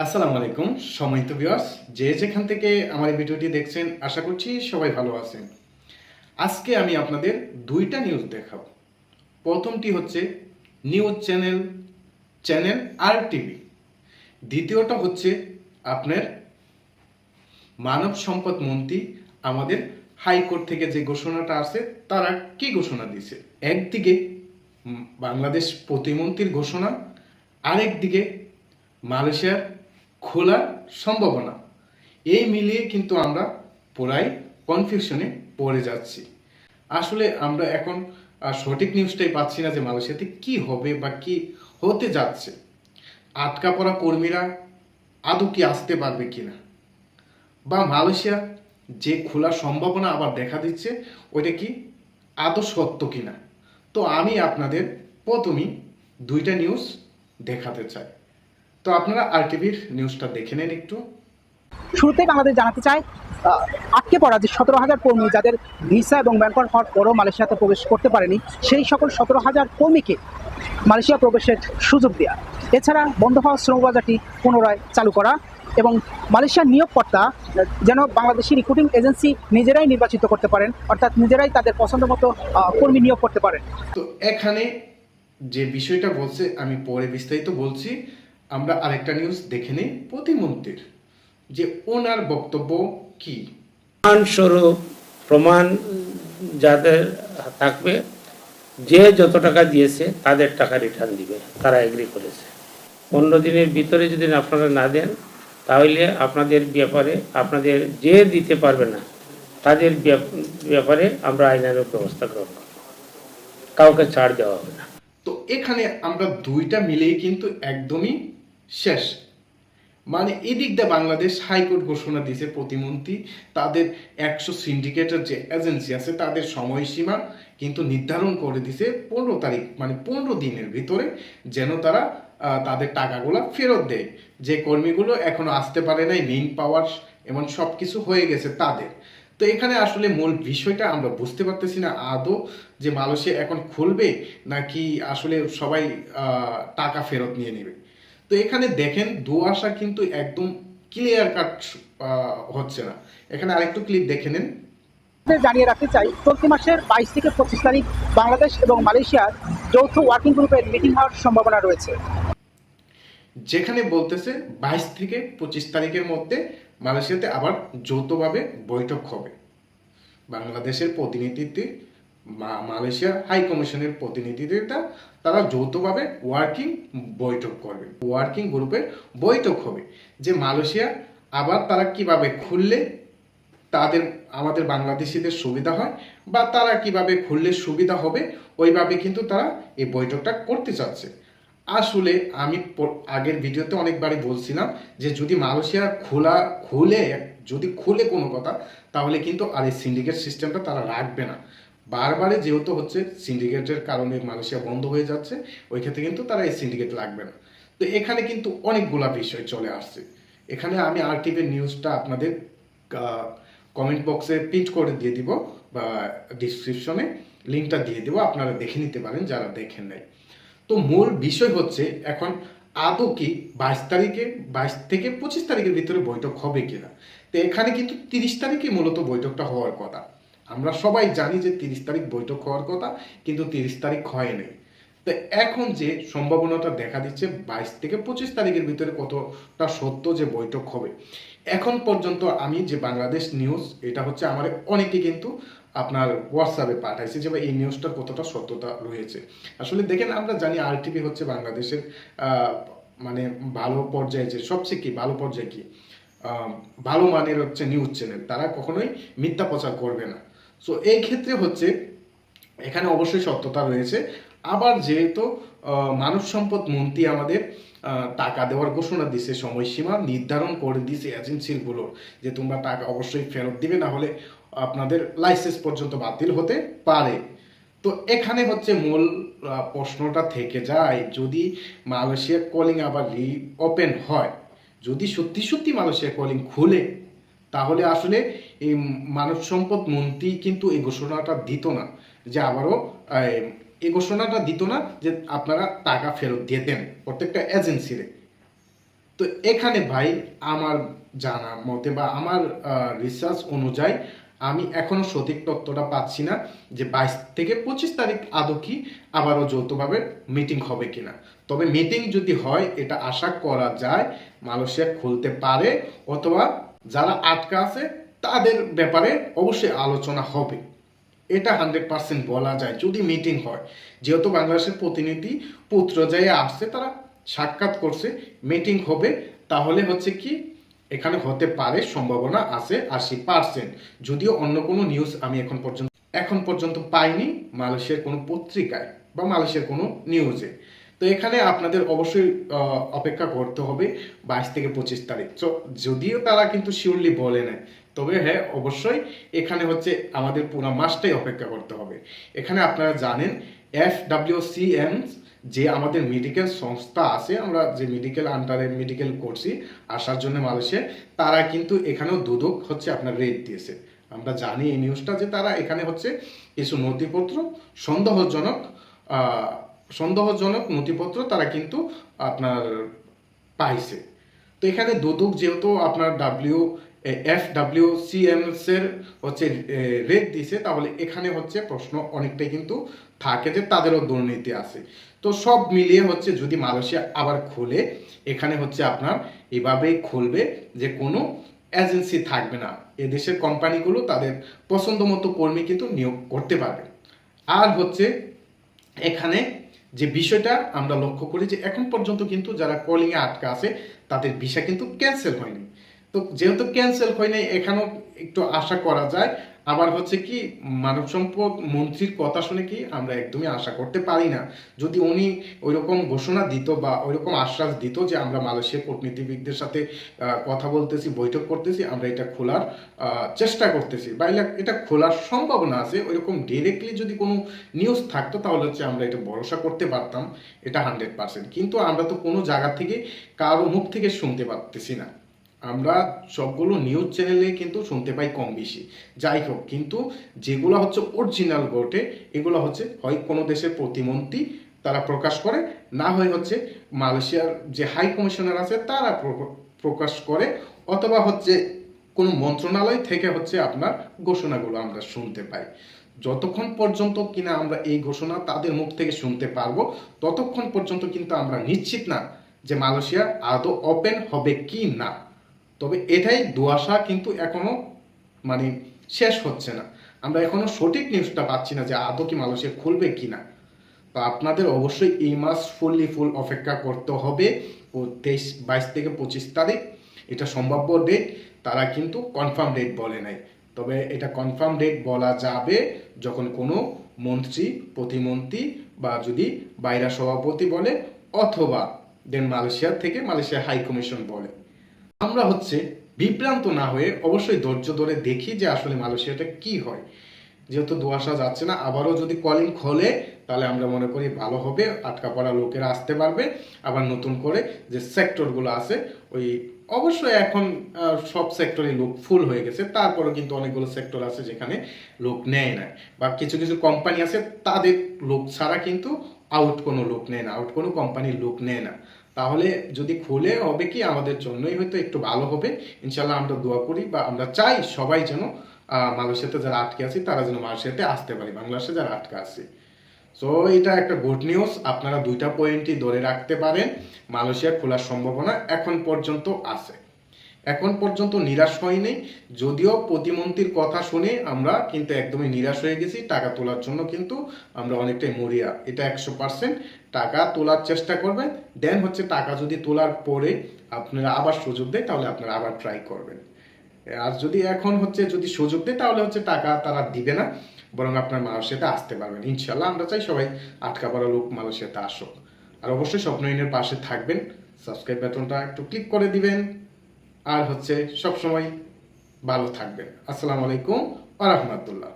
আসসালামু আলাইকুম সম্মানিত ভিউয়ার্স, যে যেখান থেকে আমার এই ভিডিওটি দেখছেন আশা করছি সবাই ভালো আছেন। আজকে আমি আপনাদের দুইটা নিউজ দেখাবো। প্রথমটি হচ্ছে নিউজ চ্যানেল RTV, দ্বিতীয়টা হচ্ছে আপনার মানব সম্পদ মন্ত্রী আমাদের হাইকোর্ট থেকে যে ঘোষণাটা আছে তারা কি ঘোষণা দিয়েছে। একদিকে বাংলাদেশ প্রতিমন্ত্রীর ঘোষণা, আরেকদিকে মালয়েশিয়ার খোলার সম্ভাবনা। এই মিলিয়ে কিন্তু আমরা পুরাই কনফিউশনে পড়ে যাচ্ছি। আসলে আমরা এখন সঠিক নিউজটাই পাচ্ছি না যে মালয়েশিয়াতে কি হবে বা কি হতে যাচ্ছে। আটকা পড়া কর্মীরা আদৌ কি আসতে পারবে কিনা, বা মালয়েশিয়া যে খোলার সম্ভাবনা আবার দেখা দিচ্ছে ওইটা কি আদৌ সত্য কিনা। তো আমি আপনাদের প্রথমেই দুইটা নিউজ দেখাতে চাই। তো আপনারা RTVর নিউজটা দেখে নেন একটু। শুরুতেই আমাদের জানাতে চাই, আটকে পড়া যে 17,000 কর্মী যাদের ভিসা এবং ব্যাংকর হওয়ার পরও মালয়েশিয়াতে প্রবেশ করতে পারেনি, সেই সকল 17,000 কর্মীকে মালয়েশিয়া প্রবেশের সুযোগ দেওয়া, এছাড়া বন্ধ হওয়া শ্রমবাজারটি পুনরায় চালু করা এবং মালয়েশিয়ার নিয়োগকর্তা যেন বাংলাদেশি রিক্রুটিং এজেন্সি নিজেরাই নির্বাচিত করতে পারেন, অর্থাৎ নিজেরাই তাদের পছন্দ মতো কর্মী নিয়োগ করতে পারেন। তো এখানে যে বিষয়টা বলছে আমি পরে বিস্তারিত বলছি। আমরা আরেকটা নিউজ দেখে নিই প্রতিমন্ত্রীর, যে ওনার বক্তব্য কি। প্রমাণস্বরূপ প্রমাণ যাদের থাকবে, যে যত টাকা দিয়েছে তাদের টাকা রিটার্ন দিবে, তারা এগ্রি করেছে। 15 দিনের ভিতরে যদি আপনারা না দেন তাহলে আপনাদের ব্যাপারে, আপনাদের যে দিতে পারবে না তাদের ব্যাপারে আমরা আইনানুগ ব্যবস্থা গ্রহণ করব, কাউকে ছাড় দেওয়া হবে না। তো এখানে আমরা দুইটা মিলেই কিন্তু একদমই শেষ। মানে এদিক দিয়ে বাংলাদেশ হাইকোর্ট ঘোষণা দিয়েছে প্রতিমন্ত্রী তাদের 100 সিন্ডিকেটের যে এজেন্সি আছে তাদের সময়সীমা কিন্তু নির্ধারণ করে দিছে 15 তারিখ, মানে 15 দিনের ভিতরে যেন তারা তাদের টাকাগুলো ফেরত দেয়। যে কর্মীগুলো এখনো আসতে পারে নাই, মেইন পাওয়ার এমন সব কিছু হয়ে গেছে তাদের। তো এখানে আসলে মূল বিষয়টা আমরা বুঝতে পারতেছি না আদৌ যে মালয়েশিয়া এখন খুলবে নাকি আসলে সবাই টাকা ফেরত নিয়ে নেবে। তো এখানে দেখেন দুয়াশা কিন্তু একদম ক্লিয়ার কাট হচ্ছে না। এখানে আরেকটু ক্লিপ দেখে নেন। জানিয়ে রাখতে চাই, চলতি মাসের 22 থেকে 25 তারিখ বাংলাদেশ এবং মালয়েশিয়ার যৌথ ওয়ার্কিং গ্রুপের মিটিং হওয়ার সম্ভাবনা রয়েছে, যেখানে বলতেছে 22 থেকে 25 তারিখের মধ্যে মালয়েশিয়াতে আবার যৌথভাবে বৈঠক হবে। বাংলাদেশের প্রতিনিধিত্বে মালয়েশিয়া হাই কমিশনের প্রতিনিধিরা তারা যৌথভাবে ওয়ার্কিং বৈঠক করবে, ওয়ার্কিং গ্রুপের বৈঠক হবে যে মালয়েশিয়া আবার তারা কিভাবে খুললে তাদের আমাদের বাংলাদেশিদের সুবিধা হয়, বা তারা কিভাবে খুললে সুবিধা হবে, ওইভাবে কিন্তু তারা এই বৈঠকটা করতে চাচ্ছে। আসলে আমি আগের ভিডিওতে অনেকবারই বলছিলাম যে যদি মালয়েশিয়া খুলে কোনো কথা, তাহলে কিন্তু আর এই সিন্ডিকেট সিস্টেমটা তারা রাখবে না। বারবারে যেহেতু হচ্ছে সিন্ডিকেটের কারণে মালয়েশিয়া বন্ধ হয়ে যাচ্ছে, ওই ক্ষেত্রে কিন্তু তারা এই সিন্ডিকেট রাখবে না। তো এখানে কিন্তু অনেকগুলা বিষয় চলে আসছে। এখানে আমি RTVর নিউজটা আপনাদের কমেন্ট বক্সে প্রিন্ট করে দিয়ে দিব, বা ডিসক্রিপশনে লিঙ্কটা দিয়ে দিব, আপনারা দেখে নিতে পারেন যারা দেখেন নাই। তো মূল বিষয় হচ্ছে এখন আদৌ কি 22 থেকে 25 তারিখের ভিতরে বৈঠক হবে কিনা। তো এখানে কিন্তু 30 তারিখে মূলত বৈঠকটা হওয়ার কথা। আমরা সবাই জানি যে 30 তারিখ বৈঠক হওয়ার কথা, কিন্তু 30 তারিখ হয় নাই। তো এখন যে সম্ভাবনাটা দেখা দিচ্ছে 22 থেকে 25 তারিখের ভিতরে কতটা সত্য যে বৈঠক হবে। এখন পর্যন্ত আমি যে বাংলাদেশ নিউজ, এটা হচ্ছে আমার অনেকে কিন্তু আপনার হোয়াটসঅ্যাপে পাঠাইছে যে এই নিউজটার কতটা সত্যতা রয়েছে। আসলে দেখেন, আমরা জানি RTV হচ্ছে বাংলাদেশের মানে ভালো পর্যায়ে, যে সবচেয়ে কি ভালো পর্যায়ে কি ভালো মানের হচ্ছে নিউজ চ্যানেল, তারা কখনোই মিথ্যা প্রচার করবে না। সো এই ক্ষেত্রে হচ্ছে এখানে অবশ্যই সত্যতা রয়েছে। আবার যেহেতু মানব সম্পদ মন্ত্রী আমাদের টাকা দেওয়ার ঘোষণা দিছে, সময়সীমা নির্ধারণ করে দিছে এজেন্সিগুলো যে তোমরা টাকা অবশ্যই ফেরত দিবে, না হলে আপনাদের লাইসেন্স পর্যন্ত বাতিল হতে পারে। তো এখানে হচ্ছে মূল প্রশ্নটা থেকে যায়, যদি মালয়েশিয়া কলিং আবার ওপেন হয়, যদি সত্যি সত্যি মালয়েশিয়া কলিং খুলে, তাহলে আসলে এই মানব সম্পদ মন্ত্রী কিন্তু এই ঘোষণাটা দিত না যে আবারও এই ঘোষণাটা দিত না যে আপনারা টাকা ফেরত দিয়ে দেন প্রত্যেকটা এজেন্সিরে। তো এখানে ভাই আমার জানা মতে বা আমার রিসার্চ অনুযায়ী আমি এখনো সঠিক তথ্যটা পাচ্ছি না যে 22 থেকে 25 তারিখ আদৌ কি আবারও যৌথভাবে মিটিং হবে কিনা। তবে মিটিং যদি হয় এটা আশা করা যায় মালয়েশিয়া খুলতে পারে, অথবা যারা আটকা আছে তাদের ব্যাপারে অবশ্যই আলোচনা হবে। এটা 100% বলা যায় যদি মিটিং হয়, যেহেতু বাংলাদেশের প্রতিনিধি পুত্রজায়ে আসছে, তারা সাক্ষাৎ করছে, মিটিং হবে, তাহলে হচ্ছে কি এখানে হতে পারে, সম্ভাবনা আছে 80%। যদিও অন্য কোনো নিউজ আমি এখন পর্যন্ত পাইনি মালয়েশিয়ার কোনো পত্রিকায় বা মালয়েশিয়ার কোনো নিউজে। তো এখানে আপনাদের অবশ্যই অপেক্ষা করতে হবে 22 থেকে 25 তারিখ। তো যদিও তারা কিন্তু শিওরলি বলে নেয়, তবে হ্যাঁ অবশ্যই এখানে হচ্ছে আমাদের পুরো মাসটাই অপেক্ষা করতে হবে। এখানে আপনারা জানেন FWCM যে আমাদের মেডিকেল সংস্থা আছে, আমরা যে মেডিকেল আন্ডারে মেডিকেল করছি আসার জন্য মালয়েশিয়া, তারা কিন্তু এখানেও দুদক হচ্ছে আপনার রেট দিয়েছে। আমরা জানি এই নিউজটা যে তারা এখানে হচ্ছে কিছু নথিপত্র সন্দেহজনক নথিপত্র তারা কিন্তু আপনার পাইছে। তো এখানে দুদক যেহেতু আপনার FWCM এর হচ্ছে রেট দিছে, তাহলে এখানে হচ্ছে প্রশ্ন অনেকটাই কিন্তু থাকে যে তাদেরও দুর্নীতি আছে। তো সব মিলিয়ে হচ্ছে যদি মালয়েশিয়া আবার খোলে, এখানে হচ্ছে আপনার এভাবেই খুলবে যে কোনো এজেন্সি থাকবে না, এদেশের কোম্পানিগুলো তাদের পছন্দ মতো কর্মী কিন্তু নিয়োগ করতে পারবে। আর হচ্ছে এখানে যে বিষয়টা আমরা লক্ষ্য করি যে এখন পর্যন্ত কিন্তু যারা কলিংয়ে আটকা আছে তাদের ভিসা কিন্তু ক্যান্সেল হয়নি। তো যেহেতু ক্যান্সেল হয়নি, এখানেও একটু আশা করা যায়। আবার হচ্ছে কি মানব সম্পদ মন্ত্রীর কথা শুনে কি আমরা একদমই আশা করতে পারি না, যদি উনি ওইরকম ঘোষণা দিত বা ওইরকম আশ্বাস দিত যে আমরা মালয়েশিয়ার কূটনীতিবিদদের সাথে কথা বলতেছি, বৈঠক করতেছি, আমরা এটা খোলার চেষ্টা করতেছি বা এটা খোলার সম্ভাবনা আছে, ওইরকম ডিরেক্টলি যদি কোনো নিউজ থাকতো তাহলে হচ্ছে আমরা এটা ভরসা করতে পারতাম, এটা 100%। কিন্তু আমরা তো কোনো জায়গা থেকে কারো মুখ থেকে শুনতে পারতেছি না, আমরা সবগুলো নিউজ চ্যানেলে কিন্তু শুনতে পাই কম বেশি। যাই হোক, কিন্তু যেগুলো হচ্ছে অরিজিনাল ঘটে এগুলো হচ্ছে হয় কোনো দেশের প্রতিমন্ত্রী তারা প্রকাশ করে, না হয় হচ্ছে মালয়েশিয়ার যে হাই কমিশনার আছে তারা প্রকাশ করে, অথবা হচ্ছে কোনো মন্ত্রণালয় থেকে হচ্ছে আপনার ঘোষণাগুলো আমরা শুনতে পাই। যতক্ষণ পর্যন্ত কিনা আমরা এই ঘোষণা তাদের মুখ থেকে শুনতে পারবো, ততক্ষণ পর্যন্ত কিন্তু আমরা নিশ্চিত না যে মালয়েশিয়া আদৌ ওপেন হবে কি না। তবে এটাই দুয়াশা, কিন্তু এখনো মানে শেষ হচ্ছে না, আমরা এখনো সঠিক নিউজটা পাচ্ছি না যে আদৌ কি মালয়েশিয়া খুলবে কি না। তো আপনাদের অবশ্যই এই মাস ফুল অপেক্ষা করতে হবে। 22 থেকে 25 তারিখ এটা সম্ভাব্য ডেট, তারা কিন্তু কনফার্ম ডেট বলে নাই। তবে এটা কনফার্ম ডেট বলা যাবে যখন কোনো মন্ত্রী, প্রতিমন্ত্রী বা যদি বাইরা সভাপতি বলে, অথবা দেন মালয়েশিয়া থেকে মালয়েশিয়া হাই কমিশন বলে। আমরা হচ্ছে বিভ্রান্ত না হয়ে অবশ্যই ধৈর্য ধরে দেখি যে আসলে মালয়েশিয়াটা কি হয়। যেহেতু দুয়াশা যাচ্ছে না, আবারও যদি কলিং খোলে তাহলে আমরা মনে করি ভালো হবে, আটকা পড়া লোকেরা আসতে পারবে। আবার নতুন করে যে সেক্টরগুলো আছে, ওই অবশ্যই এখন সব সেক্টরে লোক ফুল হয়ে গেছে, তারপরেও কিন্তু অনেকগুলো সেক্টর আছে যেখানে লোক নেয় না, বা কিছু কিছু কোম্পানি আছে তাদের লোক ছাড়া কিন্তু কোনো লোক নেয় না, কোনো কোম্পানির লোক নেয় না। তাহলে যদি খুলে হবে কি আমাদের জন্যই হয়তো একটু ভালো হবে। ইনশাল্লাহ আমরা দোয়া করি বা আমরা চাই সবাই যেন মালয়েশিয়াতে যারা আটকে আছে তারা যেন মালয়েশিয়াতে আসতে পারে, বাংলাদেশে যারা আটকে আছে। সো এটা একটা গুড নিউজ, আপনারা দুইটা পয়েন্টই ধরে রাখতে পারেন। মালয়েশিয়া খোলার সম্ভাবনা এখন পর্যন্ত আছে, এখন পর্যন্ত নিরাশ হয়নি। যদিও প্রতিমন্ত্রীর কথা শুনে আমরা কিন্তু একদমই নিরাশ হয়ে গেছি, টাকা তোলার জন্য কিন্তু আমরা অনেকটাই মরিয়া, এটা 100%। টাকা তোলার চেষ্টা করবেন, দেন হচ্ছে টাকা যদি তোলার পরে আপনারা আবার সুযোগ দেয় তাহলে আপনারা আবার ট্রাই করবেন। আর যদি এখন হচ্ছে যদি সুযোগ দেয় তাহলে হচ্ছে টাকা তারা দিবে না, বরং আপনার মালয়েশিয়াতে আসতে পারবেন। ইনশাল্লাহ আমরা চাই সবাই আটকা পড়া লোক মালয়েশিয়াতে আসুক। আর অবশ্যই স্বপ্নহীনের পাশে থাকবেন, সাবস্ক্রাইব বাটনটা একটু ক্লিক করে দিবেন, আর হচ্ছে সবসময় ভালো থাকবেন। আসসালামু আলাইকুম ওয়া রাহমাতুল্লাহ।